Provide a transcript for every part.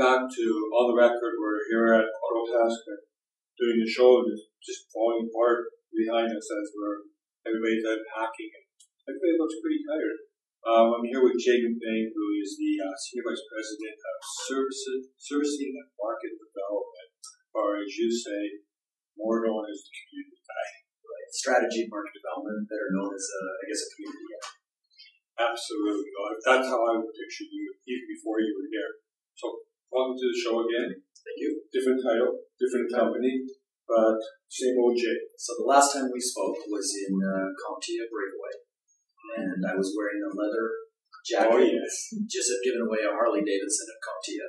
back to On the Record. We're here at Autotask doing the show, and it's just falling apart behind us as everybody's unpacking. And everybody looks pretty tired. I'm here with McBain, who is the Senior Vice President of Servicing and Market Development, or as you say, more known as the community guy. Right. Strategy and market development, better known as, I guess, a community guy. Absolutely. That's how I would picture you even before you were here. So, welcome to the show again. Thank you. Different title, different company, but same old J. So the last time we spoke was in CompTIA Breakaway, and I was wearing a leather jacket. Oh, yes. Just had given away a Harley Davidson at CompTIA.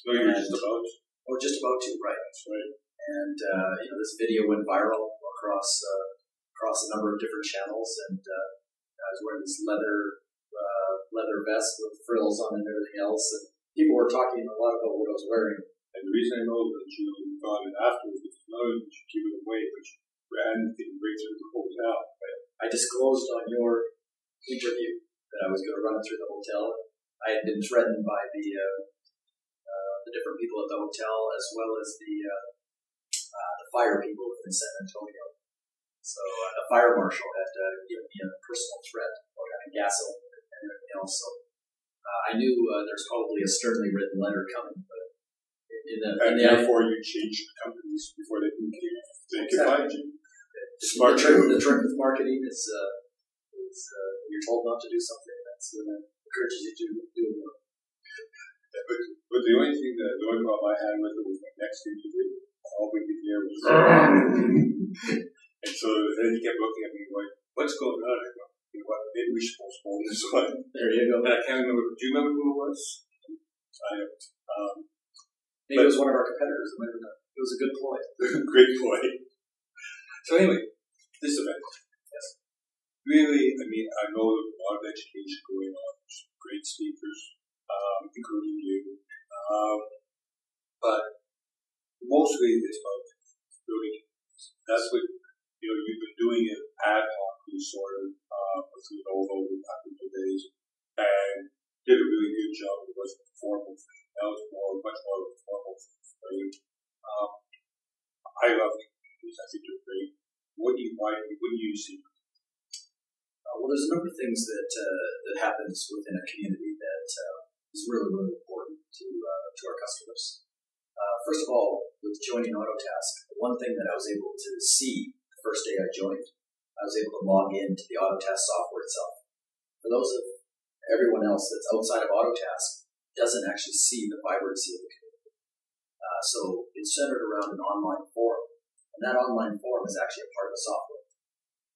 No, you're just about to. Oh, just about to, right. That's right. And, this video went viral across a number of different channels, and I was wearing this leather vest with frills on it and everything else, and people were talking a lot about what I was wearing. And the reason I know that you got it afterwards is not only did you give it away, but you ran and right to the hotel. Right. I disclosed on your interview that I was going to run it through the hotel. I had been threatened by the different people at the hotel, as well as the fire people within San Antonio. So the fire marshal had given me a personal threat about having gasoline and everything else. So I knew there's probably a sternly written letter coming, but therefore you changed companies before they could find you. Smart. The trick with marketing is you're told not to do something, that's when it encourages you to do it more. But the only problem I had with it was my next interview. All we could hear was and so then he kept looking at me like, what's going on? I go, you know what, maybe we should postpone this one. There you go. And I can't remember. Do you remember who it was? I don't. Maybe it was one of our competitors. It was a good ploy. Great ploy. So anyway, this event. Yes. Really, I mean, I know there's a lot of education going on. There's great speakers, including you. But mostly it's about building. That's what, you've been doing it ad hoc, sort of, with Lenovo back in the days, and did a really good job. It wasn't formal. That was much more of a formal thing for you. I love computers. I think they're great. What do you see? Well, there's a number of things that happens within a community that is really, really important to our customers. First of all, with joining Autotask, the one thing that I was able to see the first day I joined, I was able to log into the Autotask software itself. For those of everyone else that's outside of Autotask, doesn't actually see the vibrancy of the community. So it's centered around an online forum, and that online forum is actually a part of the software.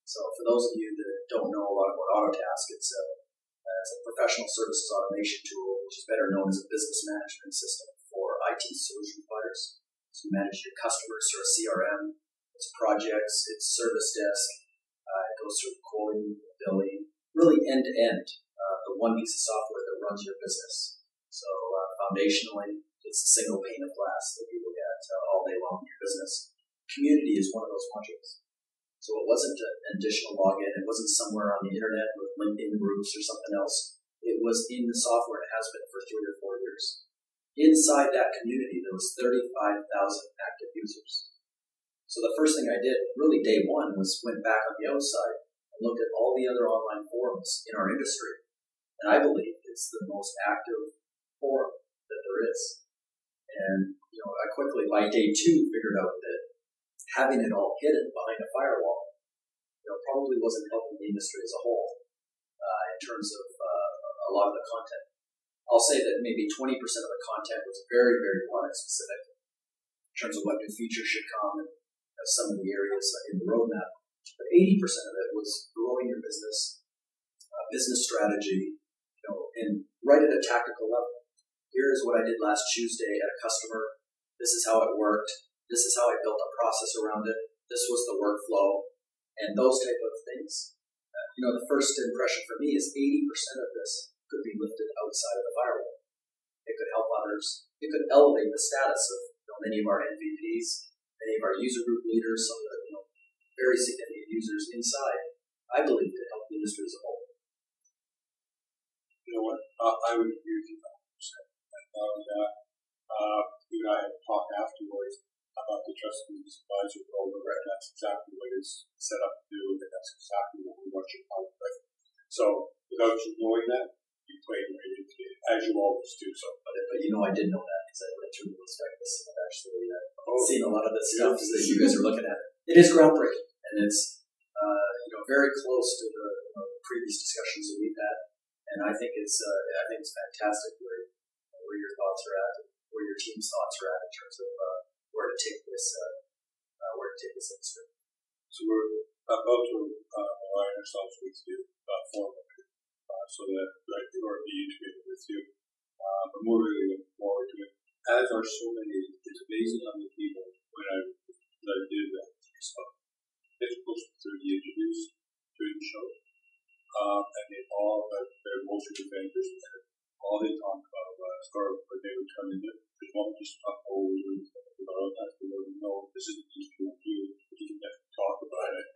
So for those of you that don't know a lot about Autotask, it's a professional services automation tool, which is better known as a business management system for IT solution providers. So you manage your customers through a CRM, it's projects, it's service desk, it goes through quoting, billing, really end-to-end, the one piece of software that runs your business. So foundationally, it's a single pane of glass that you look at all day long in your business. Community is one of those modules. So it wasn't an additional login. It wasn't somewhere on the internet with LinkedIn groups or something else. It was in the software, and it has been for 3 or 4 years. Inside that community, there was 35,000 active users. So the first thing I did, really day one, was went back on the outside and looked at all the other online forums in our industry. And I believe it's the most active forum that there is. And, I quickly, by day 2, figured out that having it all hidden behind a firewall, probably wasn't helping the industry as a whole in terms of a lot of the content. I'll say that maybe 20% of the content was very, very product specific in terms of what new features should come and some of the areas in the roadmap. But 80% of it was growing your business, business strategy, and right at a tactical level. Here's what I did last Tuesday at a customer. This is how it worked. This is how I built a process around it. This was the workflow. And those type of things. The first impression for me is 80% of this could be lifted outside of the firewall. It could help others. It could elevate the status of many of our MVPs, many of our user group leaders, some of the very significant users inside. I believe could help the industry as a whole. You know what? I would agree with you 100%. You and I had a talk afterwards about the trustees advisory program, and that's exactly what it's set up to do, and that's exactly what we want you to help with. So, without you knowing that, you played right into it, as you always do. So, but you know, I did know that because I went through the prospectus and I've actually seen a lot of the stuff that you guys are looking at. It is groundbreaking, and it's very close to the previous discussions that we've had. And I think it's fantastic where your thoughts are at, where your team's thoughts are at in terms of where to take this industry. So we're about to align ourselves with you formally, so that I think we're being integrated with you. But we're really looking forward to it. As are so many, it's amazing how many people when I did that stuff. It's close to 30 interviews during the show, and they all had their most of the vendors. All they talked about was, or when they would come in there, there's one just talk over about that. They don't know this isn't just for you, but you can definitely talk about it.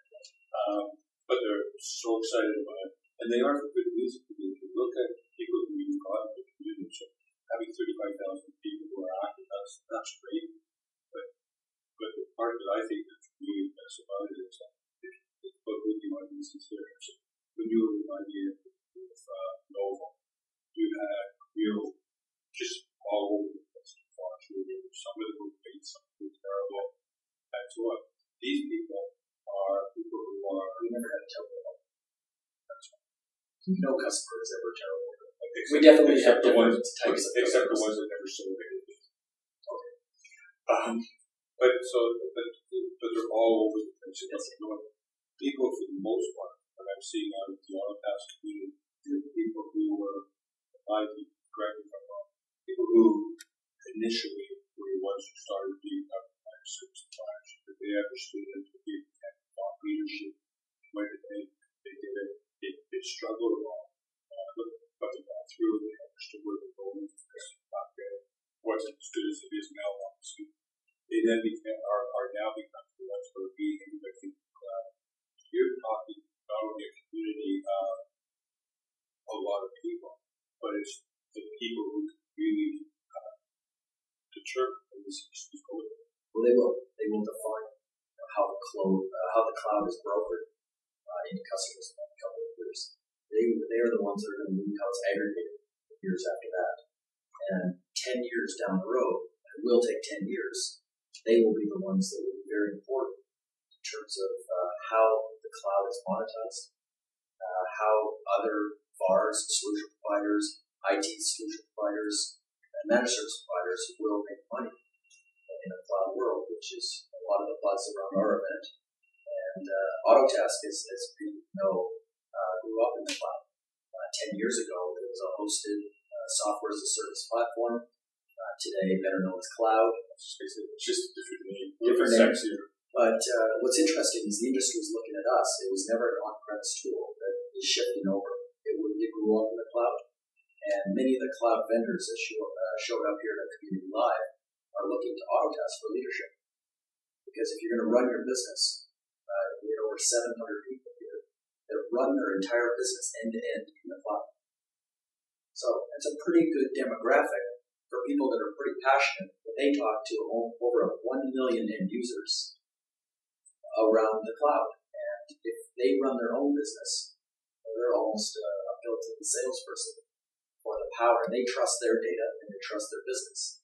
But they're so excited about it, and they are for good reason. If you look at people who you've got in the community, so having 35,000 people who are active, that's great. But the part that I think that's really best about it is that it's about what the audience is there. So when you were idea with Nova, you had real just all over the place. Some of them were great, some of them were terrible. And so these people are people who are we never had terrible. That's right. No customer is ever terrible. We definitely have different types of except the ones that never sold anything. Okay. But they're all over the place. People, for the most part, that I'm seeing out of the Autotask community, people who were, correct me if I'm wrong, people who initially were the ones who started being government service providers, that they understood it to be thought leadership, when they did it, they struggled along, but they got through it, they understood where they're going, because it wasn't as good as it is now, obviously. They then are now becoming the ones who are being in the you're talking not only a community of a lot of people, but it's the people who really determine where this issue is going. Well, they will define how the cloud is brokered into customers in a couple of years. They are the ones that are going to move how it's aggregated years after that. And 10 years down the road, and it will take 10 years, they will be the ones that will be very important in terms of how the cloud is monetized, how other VARs, solution providers, IT solution providers, and managed service providers will make money in a cloud world, which is a lot of the buzz around our event. And Autotask, as people know, grew up in the cloud. 10 years ago, it was a hosted software as a service platform. Today, better known as cloud. It's just a different name. Sexier. But what's interesting is the industry is looking at us. It was never an on-premise tool that is shifting over. It grew up in the cloud. And many of the cloud vendors that showed up here at Community Live are looking to Autotask for leadership. Because if you're going to run your business, we had over 700 people here that run their entire business end-to-end in the cloud. So that's a pretty good demographic for people that are pretty passionate. They talk to over 1 million end users around the cloud. And if they run their own business, they're almost a built-in salesperson for the power. And they trust their data and they trust their business.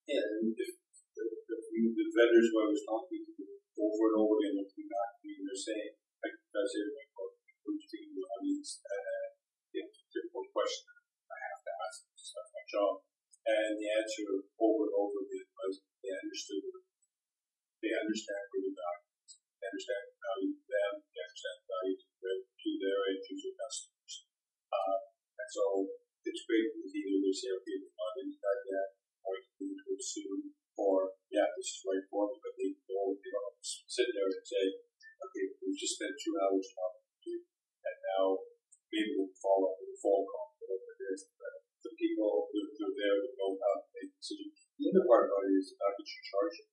And if the vendors who I was talking to over and over again, looking back to me, and they're saying, like, that's it, like, the audience, and it's a difficult question I have to ask, because that's my job. And the answer over and over again was they understood it. They understand where the value is. They understand the value to them. They understand the value to their end user customers. And so it's great with either they say, okay, we're not into that yet, or you can do it soon, or yeah, this is right for me, but they don't sit there and say, okay, we've just spent 2 hours talking to you, and now maybe we'll follow up with a phone call, whatever it is. But the people who are there that know how to make decisions. The other part about it is how did you charge it?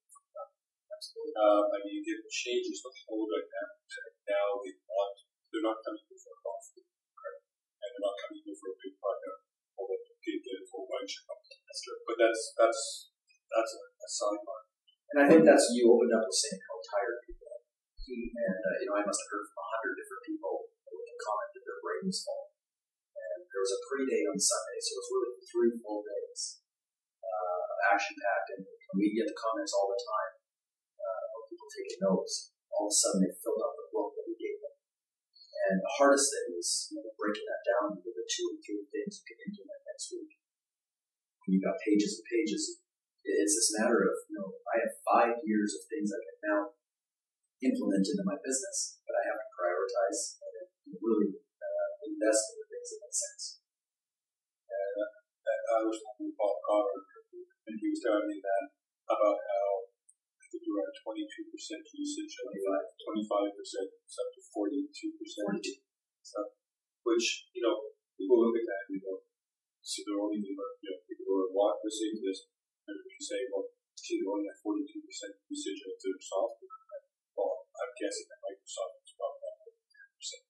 It changes the whole dynamic. Now they're not coming here for a coffee, right? And they're not coming here for a big project, although they could get it for lunch. But that's that's a sidebar. And I think that's, you opened up with saying how tired people are. And, I must have heard from 100 different people who commented their brain was full. And there was a pre-day on Sunday, so it was really 3 full days of action-packed. And we get the comments all the time of people taking notes. All of a sudden, they filled out the book that we gave them. And the hardest thing is breaking that down into the 2 or 3 things you can implement next week. When you've got pages and pages, it's this matter of, I have 5 years of things I can now implement into my business, but I have to prioritize and really invest in the things that make sense. And I was talking with Bob Cotter, and he was telling me that about how I think you were at 22% usage, 25%, up to 42%. So, which, people look at that, so they're only, people who are listening to this, and you say, well, gee, they're only at 42% usage of their software. Well, I'm guessing that Microsoft is probably at 10%.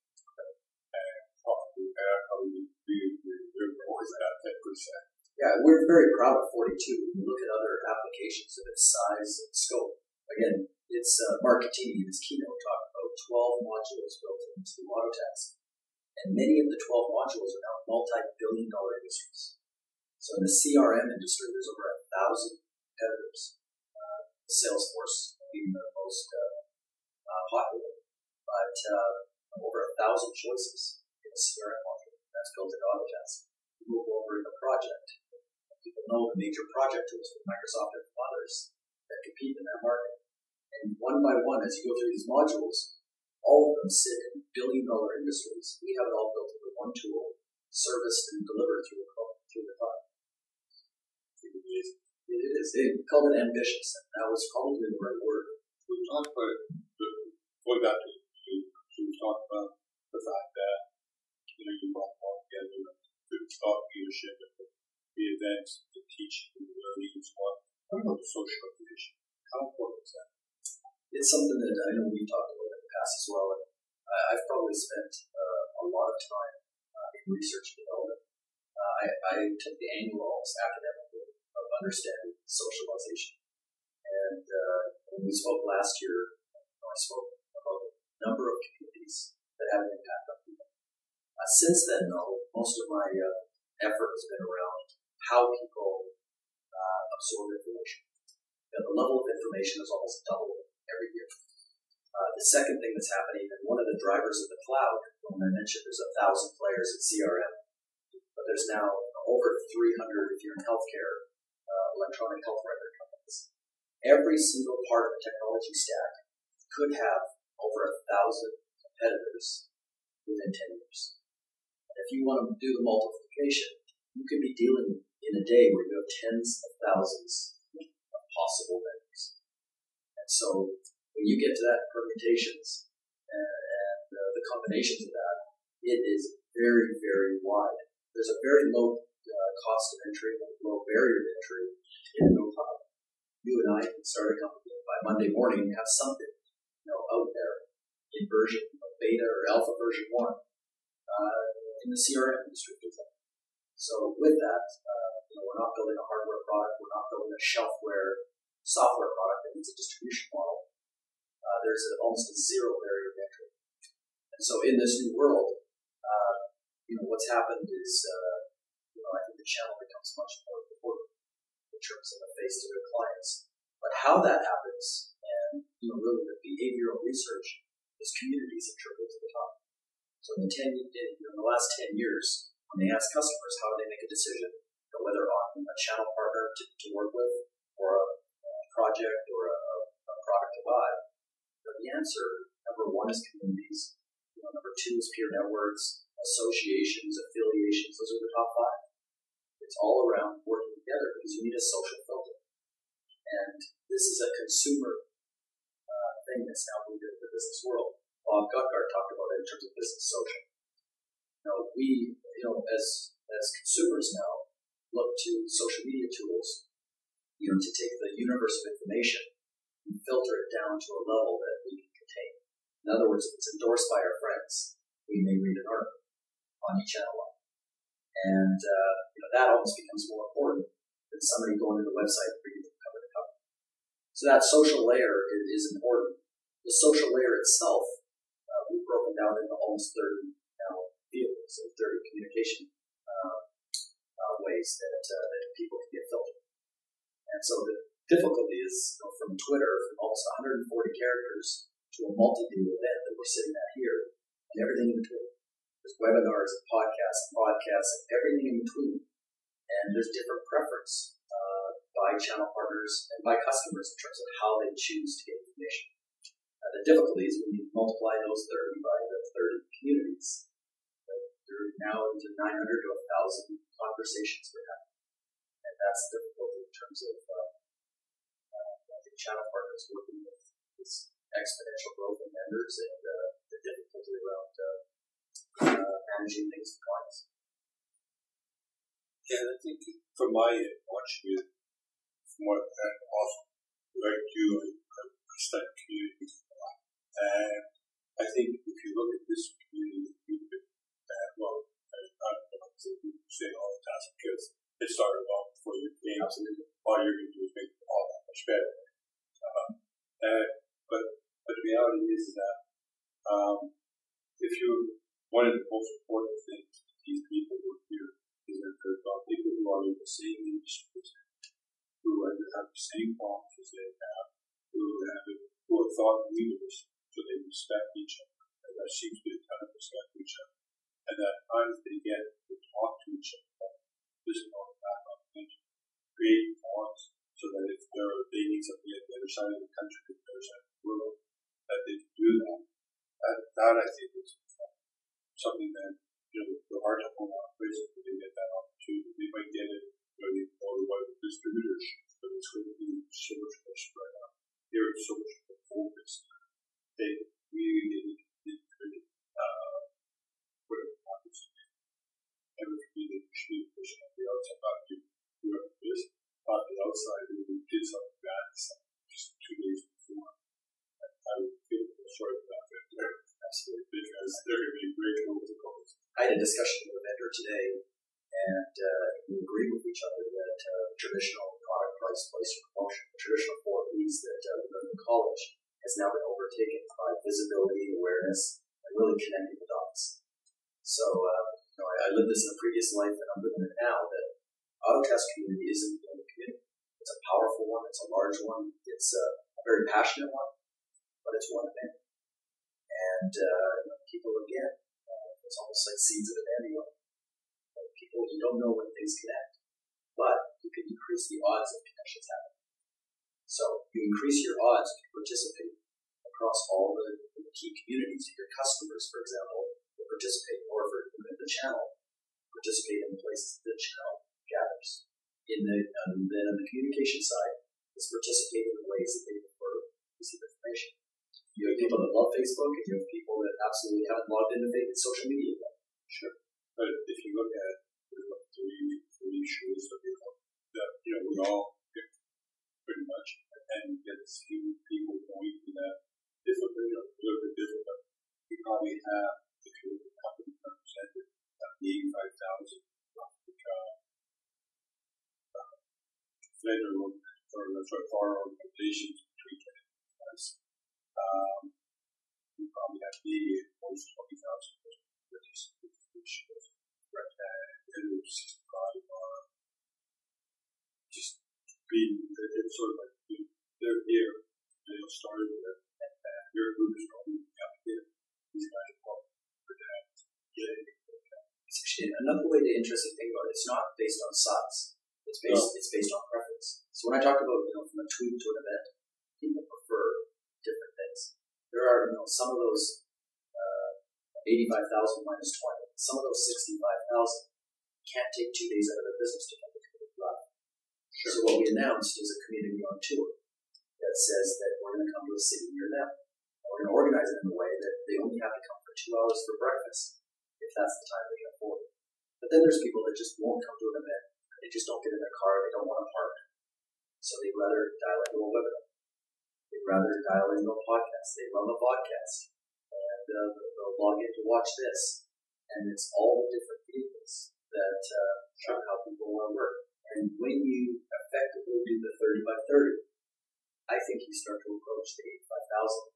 And probably we're always at 10%. Yeah, we're very proud of 42. When you look at other applications of its size and scope, again, it's Mark Catini in his keynote talked about 12 modules built into Autotask. And many of the 12 modules are now multi-billion-dollar industries. So in the CRM industry, there's over 1,000 competitors. Salesforce being the most popular, but over 1,000 choices in the CRM market. That's built in Autotask. You move over in the project. People know the major project tools from Microsoft and from others that compete in that market. And one by one, as you go through these modules, all of them sit in billion-dollar industries. We have it all built into one tool, serviced and delivered through the cloud. It is. They called it ambitious, and that was probably the right word. We talked about it, going back to we talked about the fact that you brought all together the thought leadership and the events, the teaching, the learning, and so on. What about the social education? How important is that? It's something that I know we've talked about in the past as well. And I've probably spent a lot of time in research and development. I took the annual academically of understanding socialization. And when we spoke last year, I spoke about a number of communities that have an impact on people. Since then, though, most of my effort has been around how people absorb information. The level of information is almost doubled every year. The second thing that's happening, and one of the drivers of the cloud, when I mentioned there's 1,000 players in CRM, but there's now over 300 if you're in healthcare, electronic health record companies. Every single part of the technology stack could have over 1,000 competitors within 10 years. And if you want to do the multiplication, you could be dealing in a day where you have tens of thousands of possible vendors. And so when you get to that permutations and the combinations of that, it is very, very wide. There's a very low cost of entry, low barrier to entry in no cloud. You and I can start a company by Monday morning and have something out there in version of beta or alpha version 1 in the CRM industry. So with that, we're not building a hardware product, we're not building a shelfware software product that needs a distribution model. There's almost a zero barrier to entry. And so in this new world, what's happened is, I think the channel becomes much more important in terms of the face to their clients. But how that happens, and really the behavioral research, is communities have trickled to the top. So in the last 10 years, when they ask customers how they make a decision, whether on a channel partner to work with, or a project, or a product to buy, the answer, number 1 is communities, number 2 is peer networks, associations, affiliations. Those are the top 5. It's all around working together because you need a social filter. And this is a consumer thing that's now moved into the business world. Bob Guthart talked about it in terms of business social. We, as consumers now, look to social media tools, to take the universe of information and filter it down to a level that we can contain. In other words, if it's endorsed by our friends, we may read an article on ChannelLine. And that almost becomes more important than than somebody going to the website and reading from cover to cover. So that social layer is important. The social layer itself, we've broken down into almost 30 now vehicles and 30 communication ways that people can get filtered. And so the difficulty is from Twitter, from almost 140 characters to a multi-view event that we're sitting at here, and everything in between. There's webinars and podcasts and everything in between. And there's different preference by channel partners and by customers in terms of how they choose to get information. The difficulty is when you multiply those 30 by the 30 communities, they're now into 900 to 1,000 conversations per night. And that's the difficulty in terms of the channel partners working with this exponential growth in members and the difficulty around managing things for clients. Yeah, I think from my end, watching it, from what and also like you, I study communities a lot. And I think if you look at this community, well, I don't know if say Autotask because it started off before you came. Absolutely. All you're going to do is make it all that much better. But the reality is that if you one of the most important things these people who are here is that they're people who are in the same industries, who either have the same problems as they have, who are thought leaders, so they respect each other. And there seems to be a ton of respect for each other. And that times they get to talk to each other, this is all back on the engine, create forums so that if they need something at the other side of the country, the other side of the world, that they can do that. That I think is something that the hard to hold on places where they get that opportunity. They might get it when they go to one of the distributors, but it's going to be so much more spread out. They're so much more focused. They really get into whatever happens. And for me, they should be pushing on the outside, not do whoever it is, on the outside, and we did something bad just 2 days before. And I would feel sorry about that. Absolutely. Because they're going to be great goals. I had a discussion with a vendor today, and we agreed with each other that traditional product price, place, or promotion, the traditional 4 Ps that we learned in college, has now been overtaken by visibility, awareness, and really connecting the dots. So, I lived this in a previous life, and I'm living it now, that Autotask community isn't the only community. It's a powerful one, it's a large one, it's a very passionate one, but it's one of many. And people, again, it's almost like seeds of a dandelion. People, you don't know when things connect, but you can increase the odds of connections happening. So you increase your odds if you participate across all the key communities. Your customers, for example, will participate more for the channel, participate in the places that the channel gathers. And then on the communication side, is participate in the ways that they prefer to receive information. You have people that love Facebook, and you have people that absolutely haven't logged into social media yet. Sure. But if you look at three shows that we all pick pretty much, and you get to see people going to that differently, a little bit different, but we probably have, if you look at the company represented, 85,000 vendor or organizations between us. We probably have maybe at most 20,000 shows. And 65 are just being, it's sort of like they're here, they started with it, and your group is probably here. These guys are probably for that. Another way to interesting thing about it, it's not based on size. It's based on preference. So when I talk about from a tweet to an event, people prefer different things. There are some of those 85,000 minus 20. Some of those 65,000 can't take 2 days out of their business to come to community live. Sure. So what we announced is a community on tour that says that we're going to come to a city near them. And we're going to organize it in a way that they only have to come for 2 hours for breakfast, if that's the time they can afford. But then there's people that just won't come to an event. They just don't get in their car. They don't want to park. So they'd rather dial into a webinar. They'd rather dial into a podcast. They love a podcast. And they'll log in to watch this. And it's all the different vehicles that show how people want to work. And when you effectively do the 30 by 30, I think you start to approach the 85,000.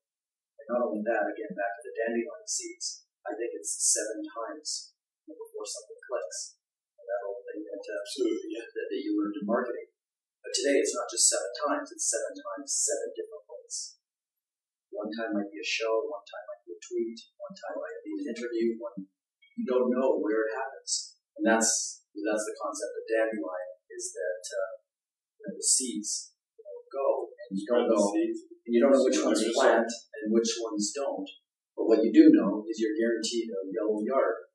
And not only that, again, back to the dandelion seeds, I think it's 7 times before something clicks. And that whole thing that, that you learned in marketing. But today it's not just 7 times, it's 7 times 7 different ways. One time might be a show, one time might be a tweet, one time might be an interview, you don't know where it happens. And that's the concept of dandelion, is that the seeds go, and you don't know, which ones plant and which ones don't. But what you do know is you're guaranteed a yellow yard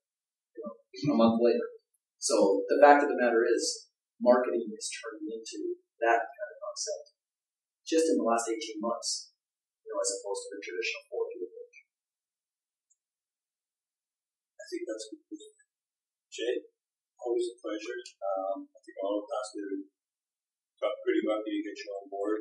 a month later. So the fact of the matter is, marketing is turning into that kind of concept just in the last 18 months, as opposed to the traditional 4-year approach. I think that's good. Jay, always a pleasure. I think Autotask did pretty lucky to get you on board.